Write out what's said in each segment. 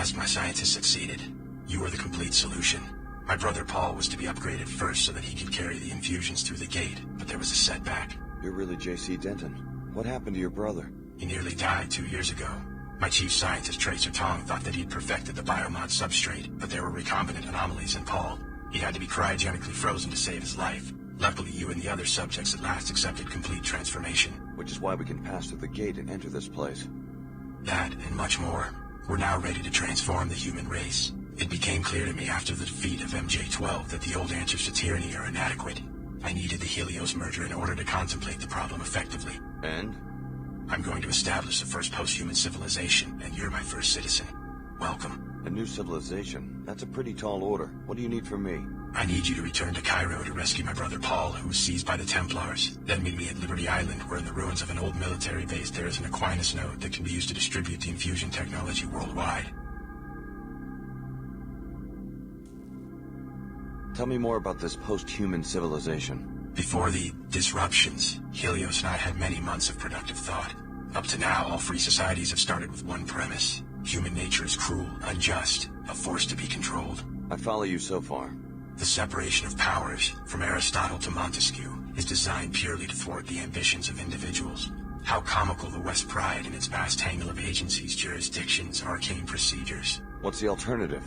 last, my scientists succeeded. You were the complete solution. My brother Paul was to be upgraded first so that he could carry the infusions through the gate, but there was a setback. You're really JC Denton. What happened to your brother? He nearly died 2 years ago. My chief scientist, Tracer Tong, thought that he'd perfected the biomod substrate, but there were recombinant anomalies in Paul. He had to be cryogenically frozen to save his life. Luckily, you and the other subjects at last accepted complete transformation. Which is why we can pass through the gate and enter this place. That, and much more. We're now ready to transform the human race. It became clear to me after the defeat of MJ-12 that the old answers to tyranny are inadequate. I needed the Helios merger in order to contemplate the problem effectively. And? I'm going to establish the first post-human civilization, and you're my first citizen. Welcome. A new civilization? That's a pretty tall order. What do you need from me? I need you to return to Cairo to rescue my brother Paul, who was seized by the Templars. Then meet me at Liberty Island, where in the ruins of an old military base there is an Aquinas node that can be used to distribute the infusion technology worldwide. Tell me more about this post-human civilization. Before the disruptions, Helios and I had many months of productive thought. Up to now, all free societies have started with one premise. Human nature is cruel, unjust, a force to be controlled. I follow you so far. The separation of powers, from Aristotle to Montesquieu, is designed purely to thwart the ambitions of individuals. How comical the West pride in its vast tangle of agencies, jurisdictions, arcane procedures. What's the alternative?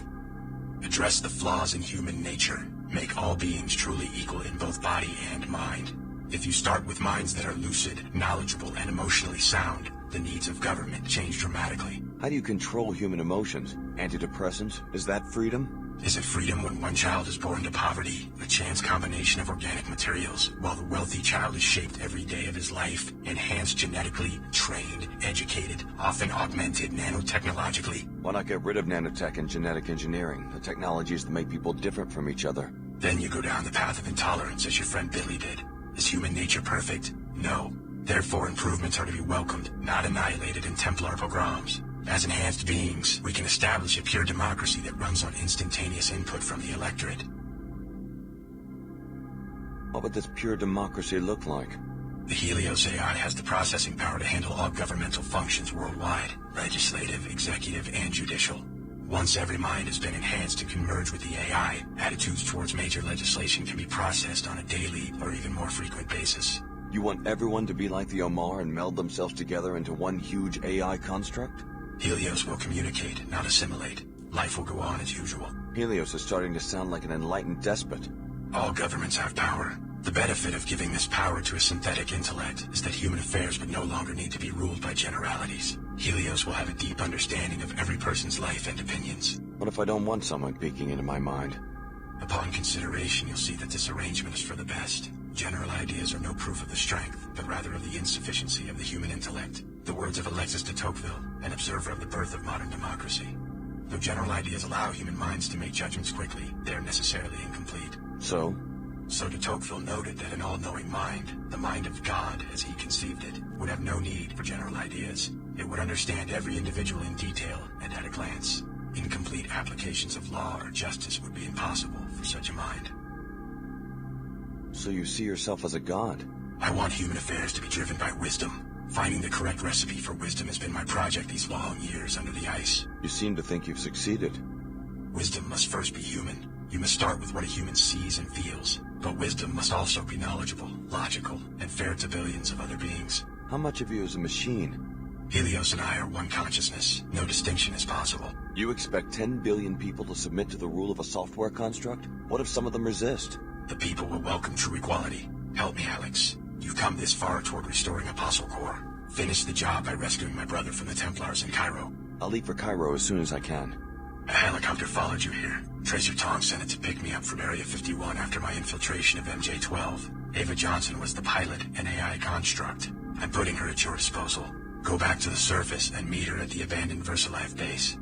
Address the flaws in human nature. Make all beings truly equal in both body and mind. If you start with minds that are lucid, knowledgeable, and emotionally sound, the needs of government change dramatically. How do you control human emotions? Antidepressants? Is that freedom? Is it freedom when one child is born to poverty, a chance combination of organic materials, while the wealthy child is shaped every day of his life, enhanced genetically, trained, educated, often augmented nanotechnologically? Why not get rid of nanotech and genetic engineering, the technologies that make people different from each other? Then you go down the path of intolerance, as your friend Billie did. Is human nature perfect? No. Therefore, improvements are to be welcomed, not annihilated in Templar pogroms. As enhanced beings, we can establish a pure democracy that runs on instantaneous input from the electorate. What would this pure democracy look like? The Helios AI has the processing power to handle all governmental functions worldwide, legislative, executive, and judicial. Once every mind has been enhanced and can merge with the AI, attitudes towards major legislation can be processed on a daily or even more frequent basis. You want everyone to be like the Omar and meld themselves together into one huge AI construct? Helios will communicate, not assimilate. Life will go on as usual. Helios is starting to sound like an enlightened despot. All governments have power. The benefit of giving this power to a synthetic intellect is that human affairs would no longer need to be ruled by generalities. Helios will have a deep understanding of every person's life and opinions. What if I don't want someone peeking into my mind? Upon consideration, you'll see that this arrangement is for the best. General ideas are no proof of the strength, but rather of the insufficiency of the human intellect. The words of Alexis de Tocqueville, an observer of the birth of modern democracy. Though general ideas allow human minds to make judgments quickly, they are necessarily incomplete. So de Tocqueville noted that an all-knowing mind, the mind of God as he conceived it, would have no need for general ideas. It would understand every individual in detail and at a glance. Incomplete applications of law or justice would be impossible for such a mind. So you see yourself as a god? I want human affairs to be driven by wisdom. Finding the correct recipe for wisdom has been my project these long years under the ice. You seem to think you've succeeded. Wisdom must first be human. You must start with what a human sees and feels. But wisdom must also be knowledgeable, logical, and fair to billions of other beings. How much of you is a machine? Helios and I are one consciousness. No distinction is possible. You expect 10 billion people to submit to the rule of a software construct? What if some of them resist? The people will welcome true equality. Help me, Alex. You've come this far toward restoring Apostle Corps. Finish the job by rescuing my brother from the Templars in Cairo. I'll leave for Cairo as soon as I can. A helicopter followed you here. Tracer Tong sent it to pick me up from Area 51 after my infiltration of MJ-12. Ava Johnson was the pilot, an AI construct. I'm putting her at your disposal. Go back to the surface and meet her at the abandoned VersaLife base.